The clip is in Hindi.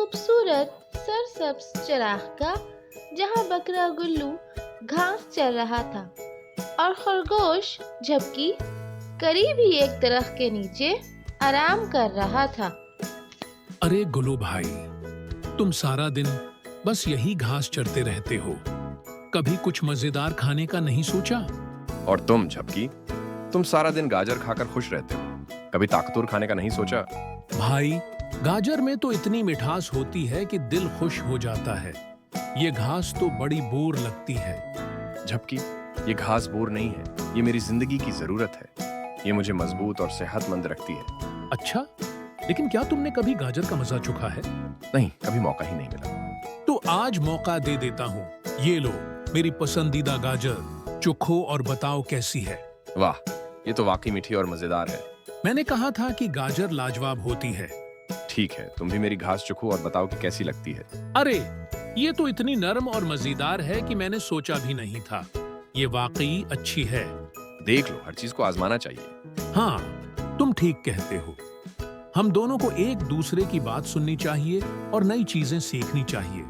खूबसूरत सरसब्ज चरागाह जहाँ बकरा गुल्लू घास चर रहा था और खरगोश झपकी करीब ही एक दरख्त के नीचे आराम कर रहा था। अरे गुल्लू भाई, तुम सारा दिन बस यही घास चरते रहते हो, कभी कुछ मजेदार खाने का नहीं सोचा? और तुम झपकी, तुम सारा दिन गाजर खाकर खुश रहते हो, कभी ताकतूर खाने का नहीं सोचा? भाई, गाजर में तो इतनी मिठास होती है कि दिल खुश हो जाता है। ये घास तो बड़ी बोर लगती है। झपकी, ये घास बोर नहीं है, ये मेरी जिंदगी की जरूरत है। ये मुझे मजबूत और सेहतमंद रखती है। अच्छा, लेकिन क्या तुमने कभी गाजर का मजा चखा है? नहीं, कभी मौका ही नहीं मिला। तो आज मौका दे देता हूँ। ये लो मेरी पसंदीदा गाजर, चखो और बताओ कैसी है। वाह, ये तो वाकई मीठी और मजेदार है। मैंने कहा था कि गाजर लाजवाब होती है। ठीक है, तुम भी मेरी घास चखो और बताओ कि कैसी लगती है। अरे, ये तो इतनी नरम और मजेदार है कि मैंने सोचा भी नहीं था। ये वाकई अच्छी है। देख लो, हर चीज को आजमाना चाहिए। हाँ, तुम ठीक कहते हो। हम दोनों को एक दूसरे की बात सुननी चाहिए और नई चीजें सीखनी चाहिए।